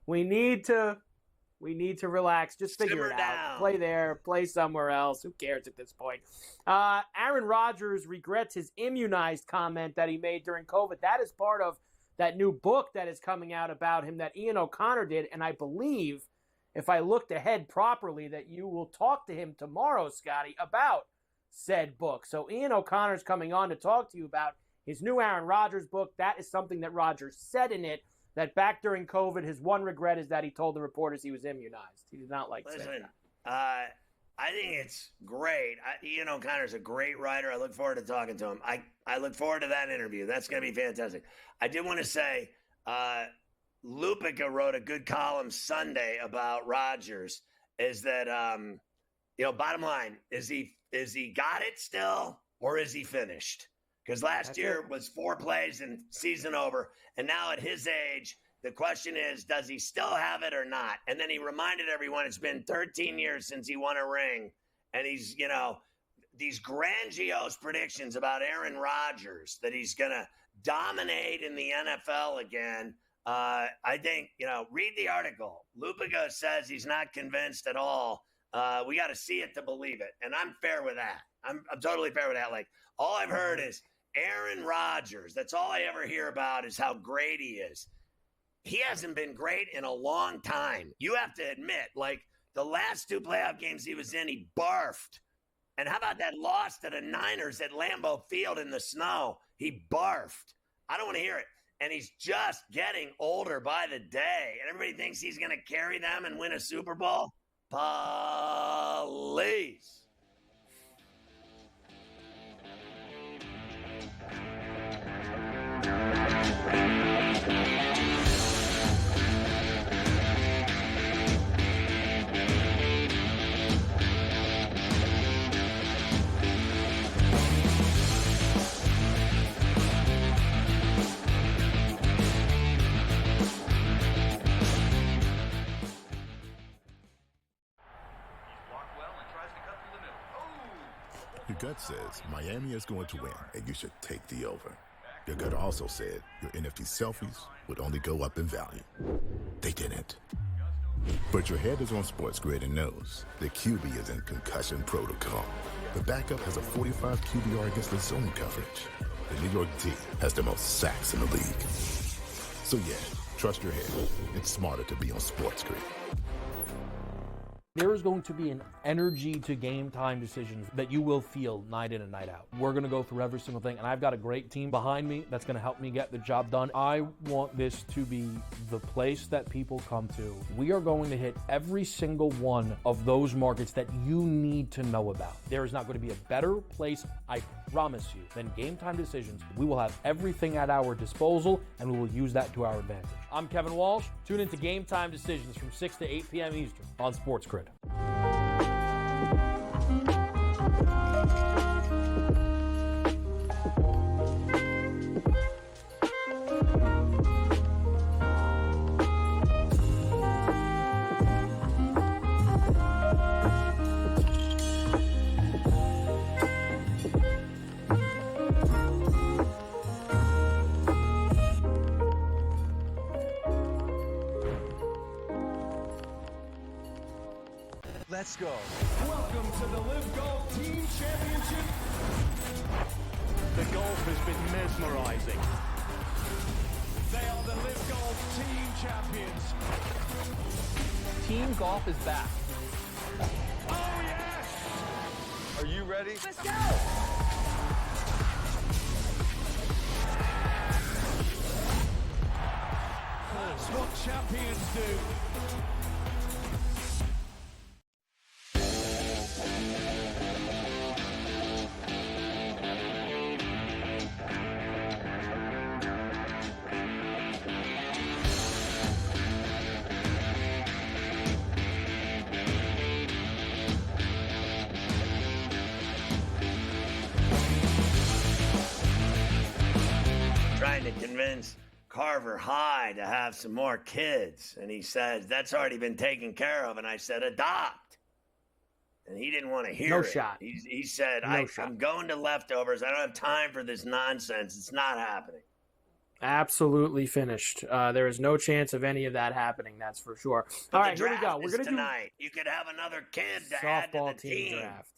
we need to relax. Just figure it out. Play there, play somewhere else. Who cares at this point? Aaron Rodgers regrets his immunized comment that he made during COVID. That is part of that new book that is coming out about him that Ian O'Connor did, and I believe, if I looked ahead properly, that you will talk to him tomorrow, Scotty, about said book. So Ian O'Connor's coming on to talk to you about his new Aaron Rodgers book. That is something that Rodgers said in it, that back during COVID, his one regret is that he told the reporters he was immunized. He did not like saying that. I think it's great. Ian O'Connor's a great writer. I look forward to talking to him. I look forward to that interview. That's going to be fantastic. I did want to say, Lupica wrote a good column Sunday about Rodgers. Is that bottom line, is he got it still, or is he finished? Because last year was 4 plays and season over, and now at his age, the question is, does he still have it or not? And then he reminded everyone it's been 13 years since he won a ring, and he's these grandiose predictions about Aaron Rodgers that he's going to dominate in the NFL again. I think, read the article. Lupica says he's not convinced at all. We got to see it to believe it. And I'm fair with that. I'm totally fair with that. Like, all I've heard is Aaron Rodgers. That's all I ever hear about is how great he is. He hasn't been great in a long time. You have to admit, like, the last 2 playoff games he was in, he barfed. And how about that loss to the Niners at Lambeau Field in the snow? He barfed. I don't want to hear it. And he's just getting older by the day. And everybody thinks he's going to carry them and win a Super Bowl. Please. Your gut says Miami is going to win, and you should take the over. Your gut also said your NFT selfies would only go up in value. They didn't. But your head is on SportsGrid and knows the QB is in concussion protocol. The backup has a 45 QBR against the zone coverage. The New York D has the most sacks in the league. So yeah, trust your head. It's smarter to be on SportsGrid. There is going to be an energy to game time decisions that you will feel night in and night out. We're going to go through every single thing, and I've got a great team behind me that's going to help me get the job done. I want this to be the place that people come to. We are going to hit every single one of those markets that you need to know about. There is not going to be a better place, I promise you, than Game Time Decisions. We will have everything at our disposal, and we will use that to our advantage. I'm Kevin Walsh. Tune into Game Time Decisions from 6 to 8 p.m. Eastern on SportsGrid. Let's go. Welcome to the Live Golf Team Championship. The golf has been mesmerizing. They are the Live Golf Team champions. Team golf is back. Oh, yes! Are you ready? Let's go! That's what champions do. Trying to convince Carver High to have some more kids. And he said, that's already been taken care of. And I said, adopt. And he didn't want to hear it. No shot. He said, No shot. I'm going to leftovers. I don't have time for this nonsense. It's not happening. Absolutely finished. There is no chance of any of that happening. That's for sure. But All the right, here we go. draft We're is going to do tonight. You could have another kid to add to softball the team. draft.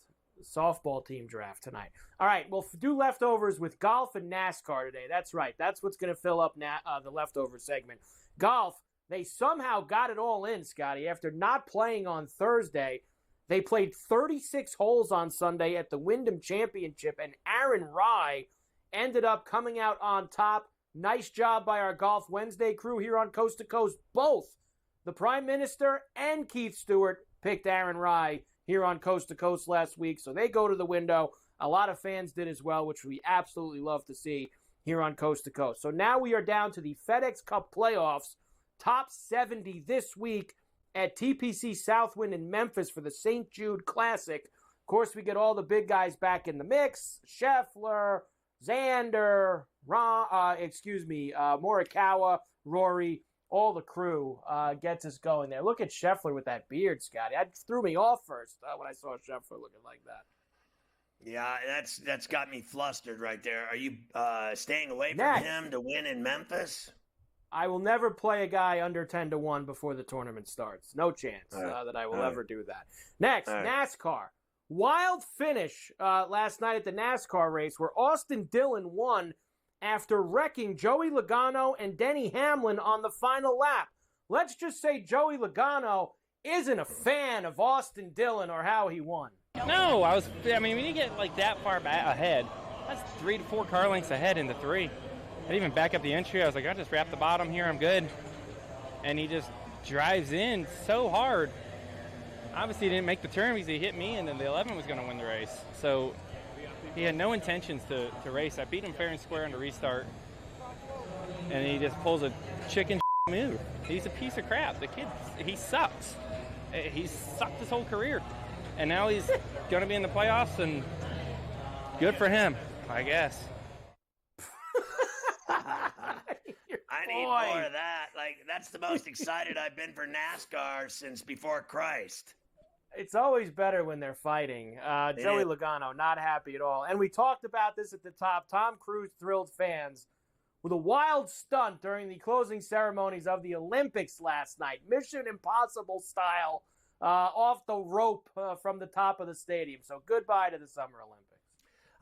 softball team draft tonight. All right, we'll do leftovers with golf and NASCAR today. That's right. That's what's going to fill up the leftover segment. Golf, they somehow got it all in, Scotty. After not playing on Thursday, they played 36 holes on Sunday at the Wyndham Championship, and Aaron Rye ended up coming out on top. Nice job by our Golf Wednesday crew here on Coast to Coast. Both the Prime Minister and Keith Stewart picked Aaron Rye here on Coast to Coast last week, so they go to the window. A lot of fans did as well, which we absolutely love to see here on Coast to Coast. So now we are down to the FedEx Cup playoffs, top 70 this week at TPC Southwind in Memphis for the St. Jude Classic. Of course, we get all the big guys back in the mix. Scheffler, Xander, Morikawa, Rory, all the crew gets us going there. Look at Scheffler with that beard, Scotty. That threw me off first when I saw Scheffler looking like that. Yeah, that's got me flustered right there. Are you staying away from him to win in Memphis? I will never play a guy under 10-1 before the tournament starts. No chance that I will ever do that. Next, NASCAR. Wild finish last night at the NASCAR race where Austin Dillon won after wrecking Joey Logano and Denny Hamlin on the final lap. Let's just say Joey Logano isn't a fan of Austin Dillon or how he won. No, when you get like that far ahead, that's 3 to 4 car lengths ahead in the 3. I didn't even back up the entry. I was like, I'll just wrap the bottom here. I'm good. And he just drives in so hard. Obviously, he didn't make the turn because he hit me, and then the 11 was going to win the race. So he had no intentions to race. I beat him fair and square on the restart, and he just pulls a chicken move. He's a piece of crap. The kid, he sucks. He's sucked his whole career, and now he's going to be in the playoffs, and good for him, I guess. I need more of that. Like, that's the most excited I've been for NASCAR since before Christ. It's always better when they're fighting. Joey Logano, not happy at all. And we talked about this at the top. Tom Cruise thrilled fans with a wild stunt during the closing ceremonies of the Olympics last night. Mission Impossible style, off the rope from the top of the stadium. So goodbye to the Summer Olympics.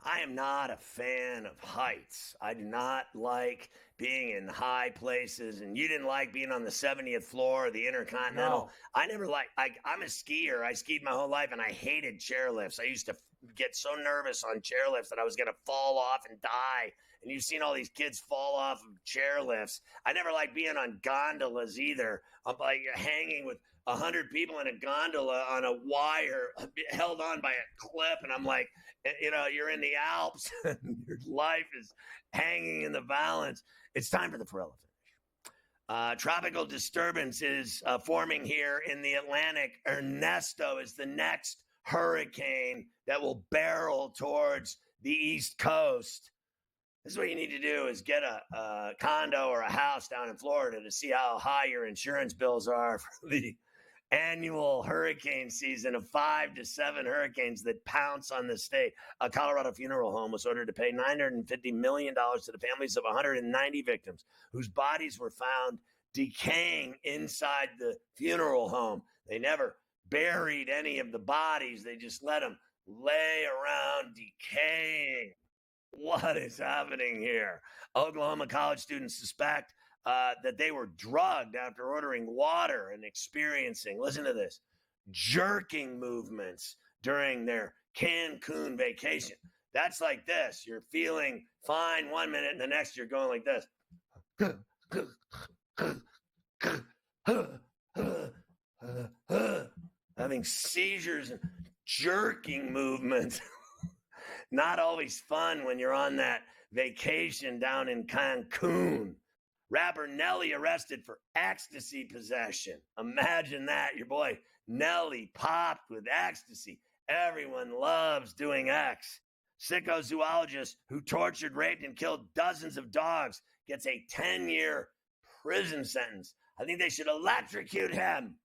I am not a fan of heights. I do not like being in high places, and you didn't like being on the 70th floor of the Intercontinental. No. I never I'm a skier. I skied my whole life, and I hated chairlifts. I used to get so nervous on chairlifts that I was going to fall off and die. And you've seen all these kids fall off of chairlifts. I never liked being on gondolas either. I'm like hanging with 100 people in a gondola on a wire held on by a clip, and I'm like, you're in the Alps and your life is hanging in the balance. It's time for the Ferrall finish. Tropical disturbance is forming here in the Atlantic. Ernesto is the next hurricane that will barrel towards the East Coast. This is what you need to do is get a condo or a house down in Florida to see how high your insurance bills are for the annual hurricane season of 5 to 7 hurricanes that pounce on the state. A Colorado funeral home was ordered to pay $950 million to the families of 190 victims whose bodies were found decaying inside the funeral home. They never buried any of the bodies. They just let them lay around decaying. What is happening here? Oklahoma college students suspect that they were drugged after ordering water and experiencing, listen to this, jerking movements during their Cancun vacation. That's like this. You're feeling fine 1 minute, and the next you're going like this. Having seizures and jerking movements. Not always fun when you're on that vacation down in Cancun. Rapper Nelly arrested for ecstasy possession. Imagine that. Your boy Nelly popped with ecstasy. Everyone loves doing X. Sicko zoologist who tortured, raped, and killed dozens of dogs gets a 10-year prison sentence. I think they should electrocute him.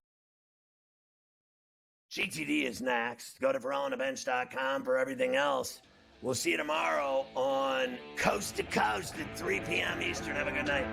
GTD is next. Go to FerrallOnTheBench.com for everything else. We'll see you tomorrow on Coast to Coast at 3 p.m. Eastern. Have a good night.